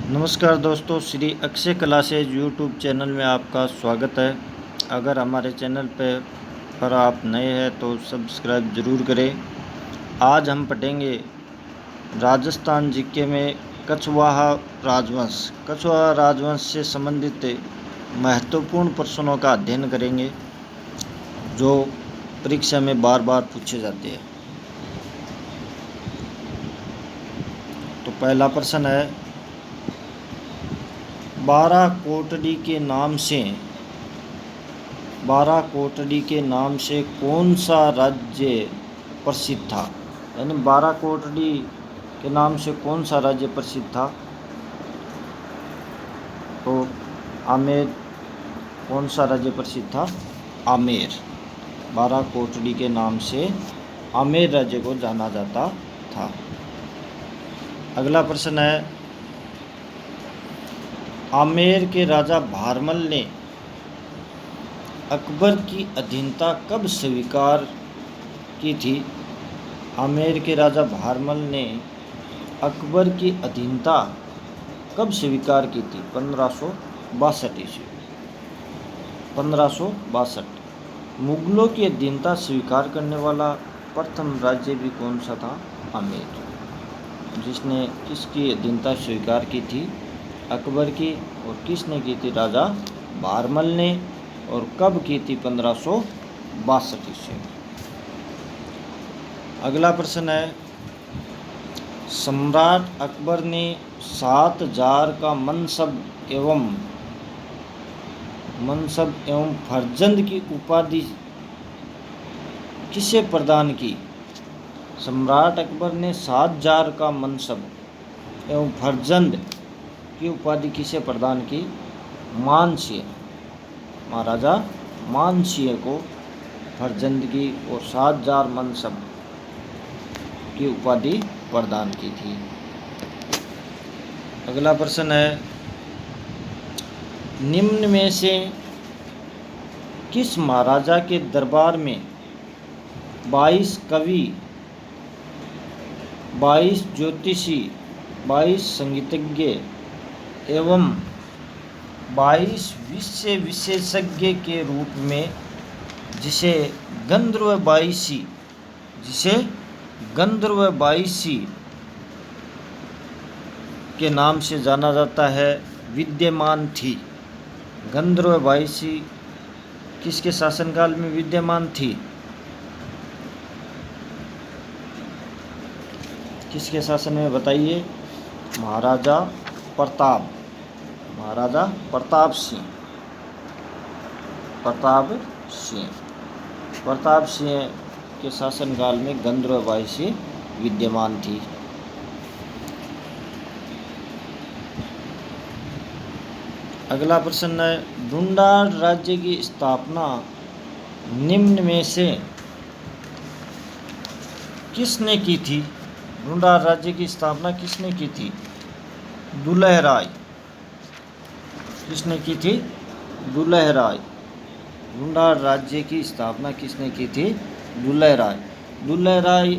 नमस्कार दोस्तों, Shri Akshay classes YouTube channel में आपका स्वागत है। अगर हमारे चैनल पर आप नए हैं तो सब्सक्राइब ज़रूर करें। आज हम पढ़ेंगे राजस्थान जीके में कछवाहा राजवंश। कछवाहा राजवंश से संबंधित महत्वपूर्ण प्रश्नों का अध्ययन करेंगे जो परीक्षा में बार बार पूछे जाते हैं। तो पहला प्रश्न है, बाराकोटडी के नाम से कौन सा राज्य प्रसिद्ध था? यानी बाराकोटडी के नाम से कौन सा राज्य प्रसिद्ध था? तो आमेर। कौन सा राज्य प्रसिद्ध था? आमेर। बाराकोटडी के नाम से आमेर राज्य को जाना जाता था। अगला प्रश्न है, आमेर के राजा भारमल ने अकबर की अधीनता कब स्वीकार की थी? आमेर के राजा भारमल ने अकबर की अधीनता कब स्वीकार की थी? 1562 ईस्वी। 1562। मुगलों की अधीनता स्वीकार करने वाला प्रथम राज्य भी कौन सा था? आमेर। जिसने किसकी अधीनता स्वीकार की थी? अकबर की। और किसने की थी? राजा भारमल ने। और कब की थी? 1562 ईस्वी। अगला प्रश्न है, सम्राट अकबर ने 7 जार का मनसब एवं फर्जंद की उपाधि किसे प्रदान की? सम्राट अकबर ने 7 जार का मनसब एवं फर्जंद की उपाधि किसे प्रदान की? मानसिंह। महाराजा मानसिंह को फर्जंद की और 7 जार मनसब की उपाधि प्रदान की थी। अगला प्रश्न है, निम्न में से किस महाराजा के दरबार में 22 कवि, 22 ज्योतिषी, 22 संगीतज्ञ एवं 22 विषय विशेषज्ञ के रूप में जिसे गंधर्व बाईसी के नाम से जाना जाता है, विद्यमान थी? गंधर्व बाईसी किसके शासनकाल में विद्यमान थी? किसके शासन में बताइए? महाराजा प्रताप सिंह के शासनकाल में गंधर्व बाईसी विद्यमान थी। अगला प्रश्न है, ढूंढाड़ राज्य की स्थापना निम्न में से किसने की थी? ढूंढाड़ राज्य की स्थापना किसने की थी? दुलहराय। किसने की थी? दुलहराय। ढूंढाड़ राज्य की स्थापना किसने की थी? दुलहराय। दुलहराय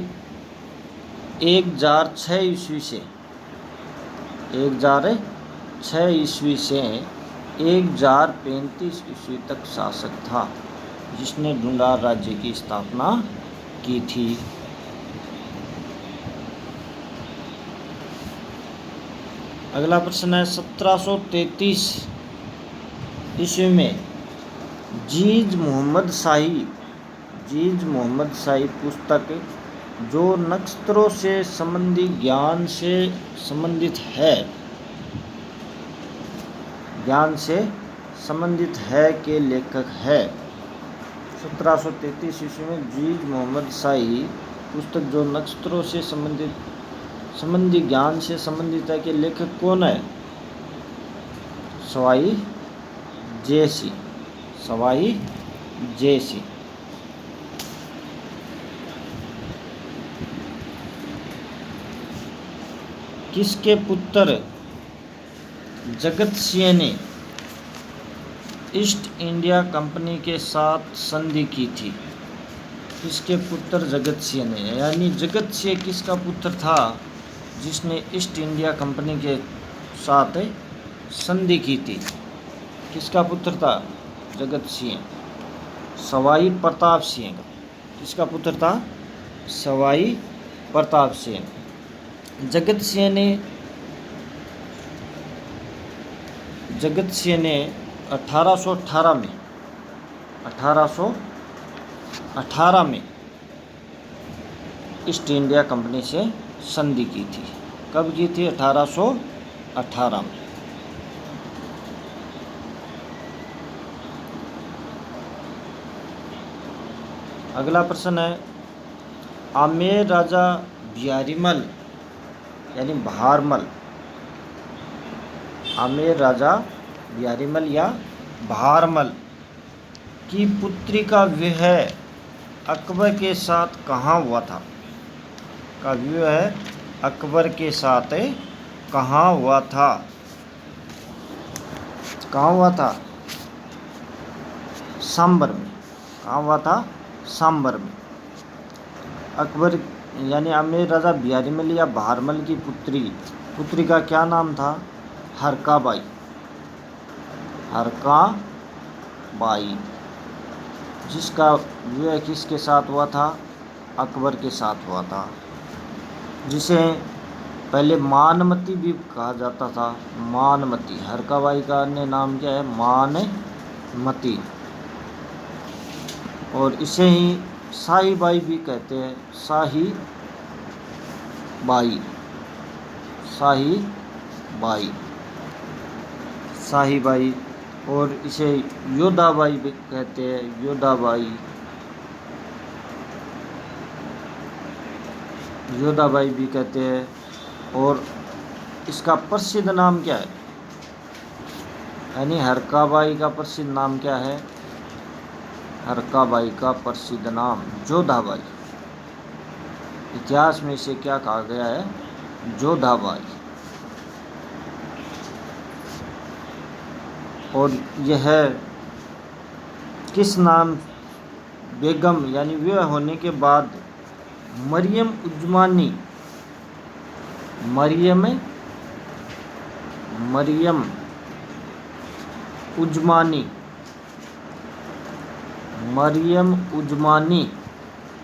1006 ईस्वी से 1035 ईस्वी तक शासक था, जिसने ढूंढाड़ राज्य की स्थापना की थी। अगला प्रश्न है, 1733 ईस्वी में जीज मोहम्मद शाही पुस्तक जो नक्षत्रों से संबंधी ज्ञान से संबंधित है के लेखक है? 1733 ईस्वी में जीज मोहम्मद शाही पुस्तक जो नक्षत्रों से संबंधी ज्ञान से संबंधित है के लेखक कौन है? सवाई जयसी। किसके पुत्र जगत सिंह ने ईस्ट इंडिया कंपनी के साथ संधि की थी? किसके पुत्र जगत सिंह ने? यानी जगत सिंह किसका पुत्र था जिसने ईस्ट इंडिया कंपनी के साथ संधि की थी। किसका पुत्र था? जगत सिंह, सवाई प्रताप सिंह का। किसका पुत्र था? सवाई प्रताप सिंह। जगत सिंह ने 1818 में ईस्ट इंडिया कंपनी से संधि की थी। कब की थी? 1818 में। अगला प्रश्न है, आमेर राजा बिहारीमल यानी भारमल, आमेर राजा बिहारीमल या भारमल की पुत्री का विवाह अकबर के साथ कहाँ हुआ था? का विवाह अकबर के साथ कहाँ हुआ था? कहाँ हुआ था? सांबर में। कहाँ हुआ था? सांबर में। अकबर यानी आमेर राजा बिहारीमल या भारमल की पुत्री का क्या नाम था? हरकाबाई। हरकाबाई, जिसका विवाह किसके साथ हुआ था? अकबर के साथ हुआ था, जिसे पहले मानमती भी कहा जाता था। मानमती। हरकाबाई का अन्य नाम क्या है? मानमती। और इसे ही शाहीबाई भी कहते हैं। शाहीबाई। और इसे योधाबाई भी कहते हैं। योधाबाई भी कहते हैं। और इसका प्रसिद्ध नाम क्या है? यानी हरकाबाई का प्रसिद्ध नाम क्या है? हरकाबाई का प्रसिद्ध नाम जोधाबाई। इतिहास में इसे क्या कहा गया है? जोधाबाई। और यह किस नाम बेगम यानी विवाह होने के बाद मरियम उजमानी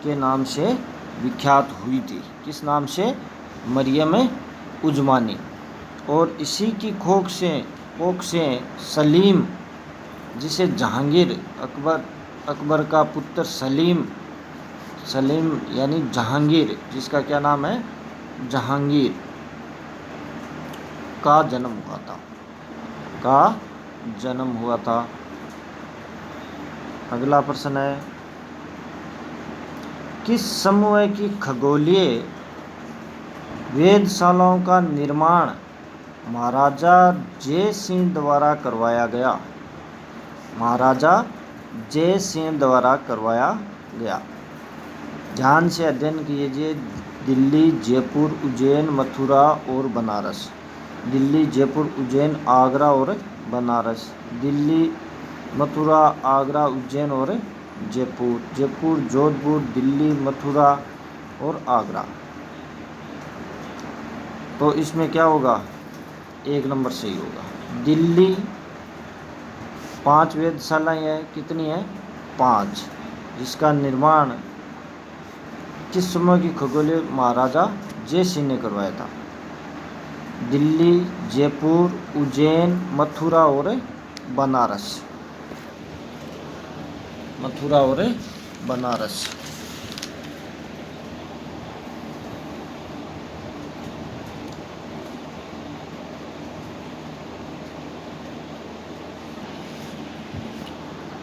के नाम से विख्यात हुई थी। किस नाम से? मरियम उजमानी। और इसी की कोख से सलीम, जिसे जहांगीर, अकबर का पुत्र सलीम यानी जहांगीर, जिसका क्या नाम है? जहांगीर, का जन्म हुआ था। अगला प्रश्न है, किस समूह की खगोलीय वेधशालाओं का निर्माण महाराजा जय सिंह द्वारा करवाया गया? महाराजा जय सिंह द्वारा करवाया गया। ध्यान से अध्ययन कीजिए। दिल्ली, जयपुर, उज्जैन, मथुरा और बनारस। दिल्ली, जयपुर, उज्जैन, आगरा और बनारस। दिल्ली, मथुरा, आगरा, उज्जैन और जयपुर, जोधपुर, दिल्ली, मथुरा और आगरा। तो इसमें क्या होगा? 1 नंबर सही होगा। दिल्ली 5 वेधशालाएं हैं। कितनी है? 5। जिसका निर्माण किस समूह की खगोलीय महाराजा जय सिंह ने करवाया था? दिल्ली, जयपुर, उज्जैन, मथुरा और बनारस।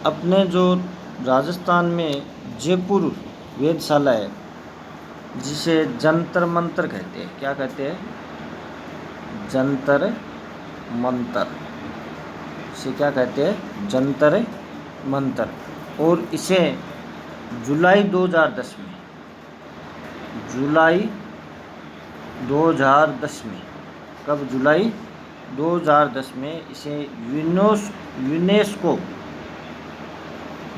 अपने जो राजस्थान में जयपुर वेधशाला है, जिसे जंतर मंतर कहते हैं। क्या कहते हैं? जंतर मंतर। इसे क्या कहते हैं? जंतर मंतर। और इसे जुलाई 2010 में, कब? जुलाई 2010 में इसे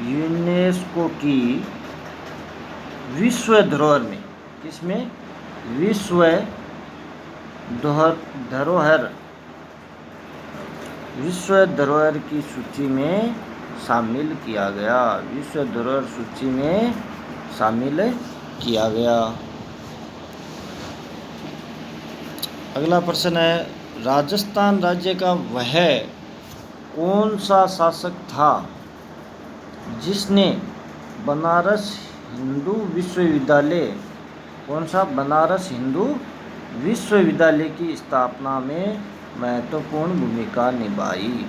यूनेस्को की विश्व धरोहर में, किसमें? विश्व धरोहर विश्व धरोहर की सूची में शामिल किया गया। विश्व धरोहर सूची में शामिल किया गया। अगला प्रश्न है, राजस्थान राज्य का वह कौन सा शासक था जिसने बनारस हिंदू विश्वविद्यालय बनारस हिंदू विश्वविद्यालय की स्थापना में महत्वपूर्ण भूमिका निभाई।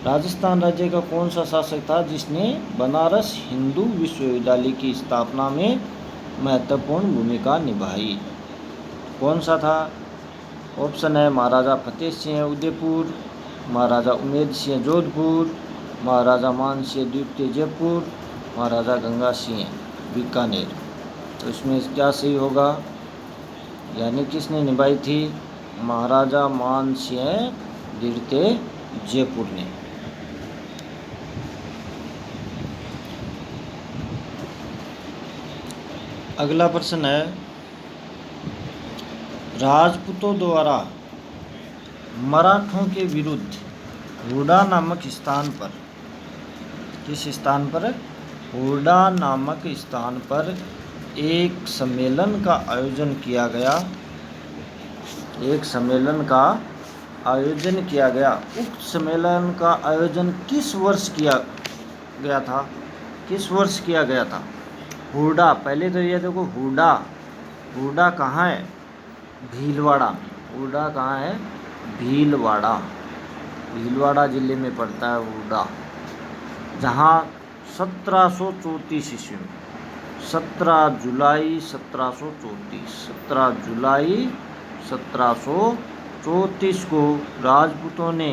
राजस्थान राज्य का कौन सा शासक था जिसने बनारस हिंदू विश्वविद्यालय की स्थापना में महत्वपूर्ण भूमिका निभाई? कौन सा था? ऑप्शन है महाराजा फतेह सिंह उदयपुर, महाराजा उमेद सिंह जोधपुर, महाराजा मान सिंह द्वितीय जयपुर, महाराजा गंगा सिंह बीकानेर। तो इसमें क्या सही होगा? यानी किसने निभाई थी? महाराजा मान सिंह द्वितीय जयपुर ने। अगला प्रश्न है, राजपूतों द्वारा मराठों के विरुद्ध हुडा नामक स्थान पर, किस स्थान पर? हुडा नामक स्थान पर एक सम्मेलन का आयोजन किया गया। एक सम्मेलन का आयोजन किया गया। उक्त सम्मेलन का आयोजन किस वर्ष किया गया था? किस वर्ष किया गया था? हुडा, पहले तो ये देखो हुडा कहाँ है? भीलवाड़ा में। हुडा कहाँ है? भीलवाड़ा जिले में पड़ता है हुडा, जहाँ 1734 ईस्वी में 17 जुलाई 1734 को राजपूतों ने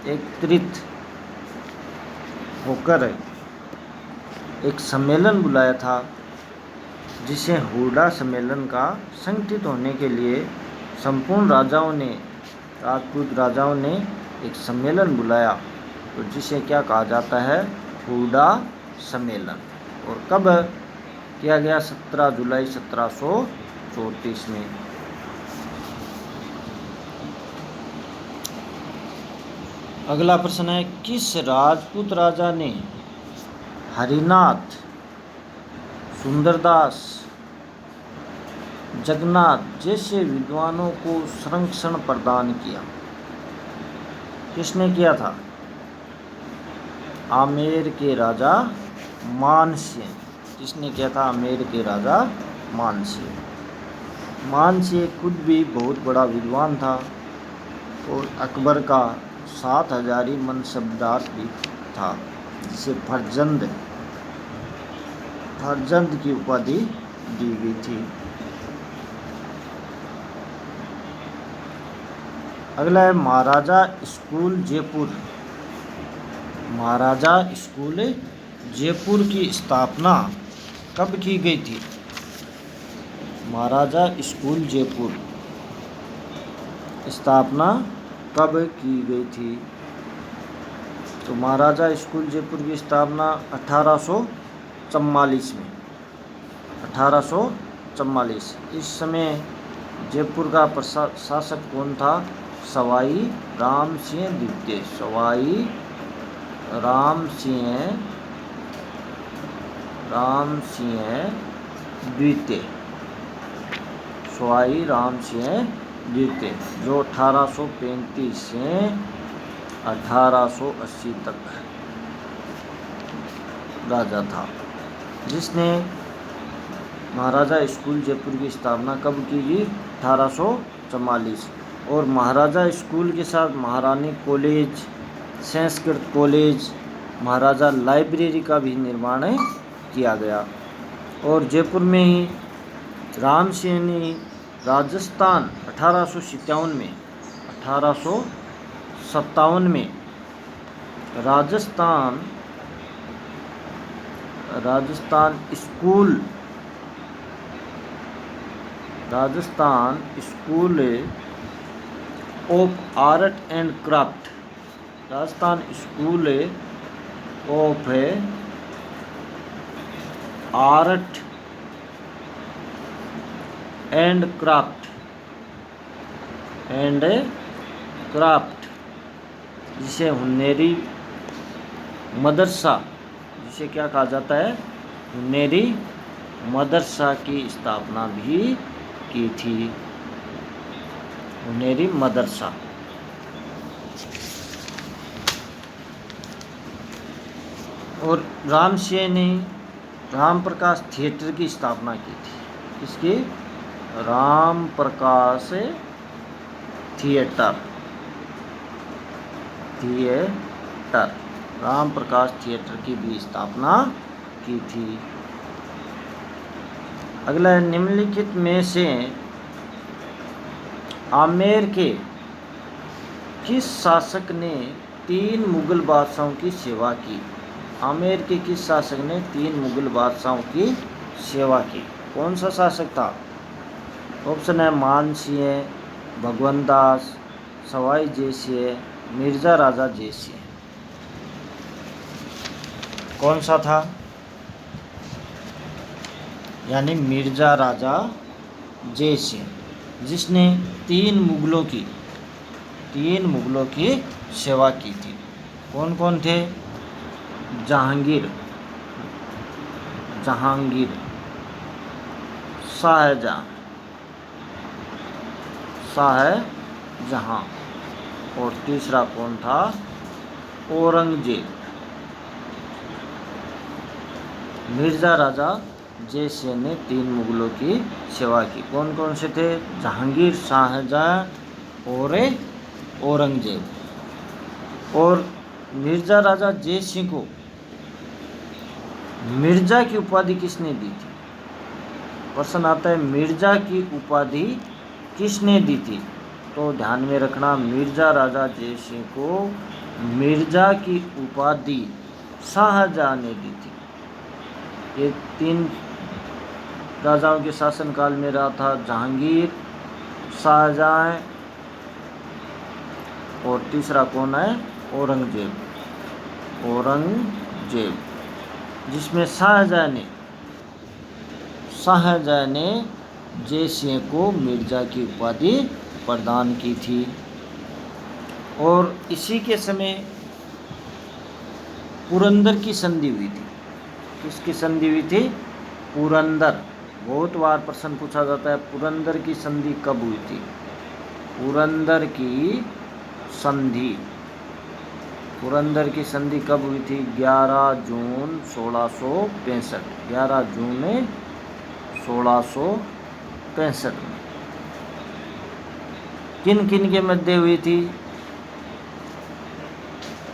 एकत्रित होकर एक सम्मेलन बुलाया था, जिसे हुडा सम्मेलन का संगठित होने के लिए संपूर्ण राजपूत राजाओं ने एक सम्मेलन बुलाया, तो जिसे क्या कहा जाता है? हुडा सम्मेलन। और कब किया गया? 17 जुलाई 1734 में। अगला प्रश्न है, किस राजपूत राजा ने हरिनाथ, सुंदरदास, जगन्नाथ जैसे विद्वानों को संरक्षण प्रदान किया? किसने किया था? आमेर के राजा मानसिंह। किसने किया था? आमेर के राजा मानसिंह। मानसिंह खुद भी बहुत बड़ा विद्वान था और अकबर का 7000 मनसबदार भी था, जिसे फरजंद की उपाधि दी गई थी। अगला है, महाराजा स्कूल जयपुर। महाराजा स्कूल जयपुर की स्थापना कब की गई थी? महाराजा स्कूल जयपुर स्थापना कब की गई थी? तो महाराजा स्कूल जयपुर की स्थापना 1844 में। 1844। इस समय जयपुर का शासक कौन था? सवाई राम सिंह द्वितीय। सवाई राम सिंह द्वितीय, जो 1835 से 1880 तक राजा था, जिसने महाराजा स्कूल जयपुर की स्थापना कब की गई? 1844। और महाराजा स्कूल के साथ महारानी कॉलेज, संस्कृत कॉलेज, महाराजा लाइब्रेरी का भी निर्माण किया गया। और जयपुर में ही राम सिंह ने राजस्थान 1857 में Rajasthan school of art and craft, Rajasthan school of art and craft जिसे हुन्नेरी मदरसा, जिसे क्या कहा जाता है, हुन्नेरी मदरसा की स्थापना भी की थी। हुन्नेरी मदरसा। और रामसिंह ने राम प्रकाश थिएटर की स्थापना की थी। इसकी राम प्रकाश थिएटर, राम प्रकाश थिएटर की भी स्थापना की थी। अगला, निम्नलिखित में से आमेर के किस शासक ने 3 मुगल बादशाहों की सेवा की? आमेर के किस शासक ने 3 मुगल बादशाहों की सेवा की? कौन सा शासक था? ऑप्शन है मानसिंह, भगवंत दास, सवाई जयसिंह, मिर्ज़ा राजा जयसिंह। कौन सा था? यानी मिर्ज़ा राजा जयसिंह, जिसने 3 मुगलों की सेवा की थी। कौन कौन थे? जहांगीर, शाहजहां, और तीसरा कौन था? औरंगजेब। मिर्ज़ा राजा जयसिंह ने 3 मुगलों की सेवा की। कौन कौन से थे? जहांगीर, शाहजहां और औरंगजेब। और मिर्ज़ा राजा जयसिंह को मिर्ज़ा की उपाधि किसने दी थी? प्रश्न आता है, मिर्ज़ा की उपाधि किसने दी थी? तो ध्यान में रखना, मिर्ज़ा राजा जयसिंह को मिर्ज़ा की उपाधि शाहजहां ने दी थी। ये 3 राजाओं के शासनकाल में रहा था, जहांगीर, शाहजहां और तीसरा कौन है? औरंगजेब। जिसमें शाहजहां ने जयसिंह को मिर्ज़ा की उपाधि प्रदान की थी। और इसी के समय पुरंदर की संधि हुई थी। किसकी संधि हुई थी? पुरंदर। बहुत बार प्रश्न पूछा जाता है, पुरंदर की संधि कब हुई थी? पुरंदर की संधि कब हुई थी? 11 जून 1665। 11 जून 1665 में। किन किन के मध्य हुई थी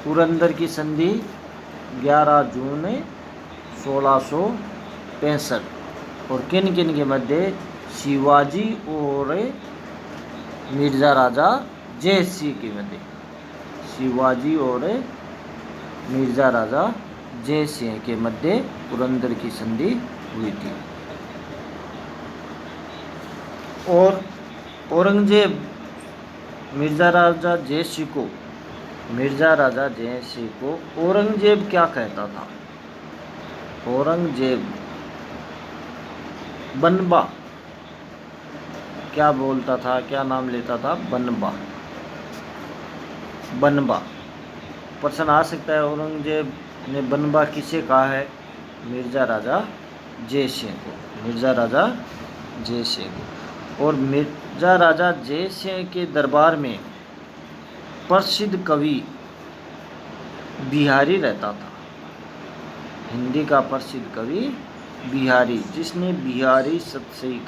पुरंदर की संधि? 11 जून 1665। और किन किन के मध्य? शिवाजी और मिर्ज़ा राजा जयसिंह के मध्य। शिवाजी और मिर्ज़ा राजा जयसिंह के मध्य पुरंदर की संधि हुई थी। और औरंगजेब मिर्ज़ा राजा जयसिंह को औरंगजेब क्या कहता था? औरंगजेब बनबा क्या बोलता था? क्या नाम लेता था? बनबा। प्रश्न आ सकता है, औरंगजेब ने बनबा किसे कहा है? मिर्ज़ा राजा जयसिंह को। और मिर्ज़ा राजा जयसिंह के दरबार में प्रसिद्ध कवि बिहारी रहता था। हिंदी का प्रसिद्ध कवि बिहारी, जिसने बिहारी सतसई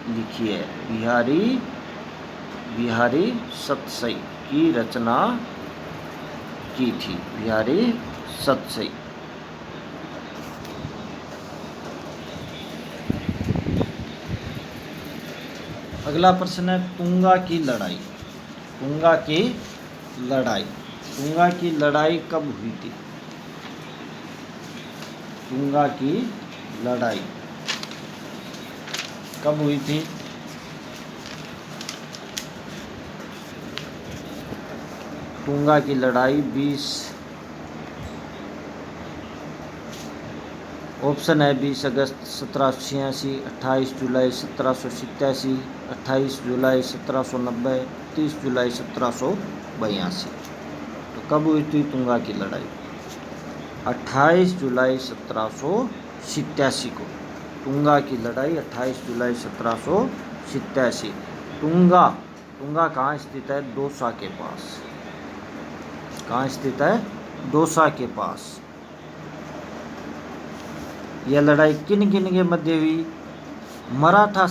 लिखी है। बिहारी सतसई की रचना की थी। बिहारी सतसई। अगला प्रश्न है, तुंगा की लड़ाई कब हुई थी? तुंगा की लड़ाई कब हुई थी? तुंगा की लड़ाई 20 ऑप्शन है 20 अगस्त 1786, 28 जुलाई 1787, 28 जुलाई 1790, 30 जुलाई 1782। तो कब हुई थी तुंगा की लड़ाई? 28 जुलाई 1787 को तुंगा की लड़ाई 28 जुलाई 1787। तुंगा तुंगा कहाँ स्थित है? दौसा के पास। कहाँ स्थित है? दौसा के पास। यह लड़ाई किन किन के मध्य हुई? मराठा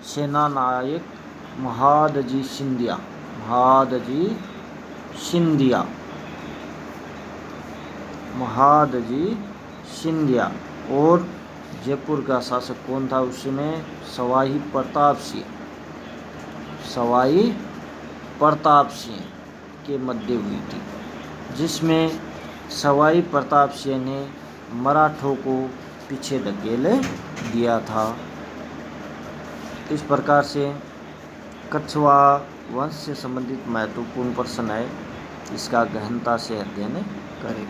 सेनानायक महादजी सिंधिया और जयपुर का शासक कौन था उस समय? सवाई प्रताप सिंह के मध्य हुई थी, जिसमें सवाई प्रताप सिंह ने मराठों को पीछे धकेल दिया था। इस प्रकार से कछवाहा वंश से संबंधित महत्वपूर्ण प्रश्न है, इसका गहनता से अध्ययन करें।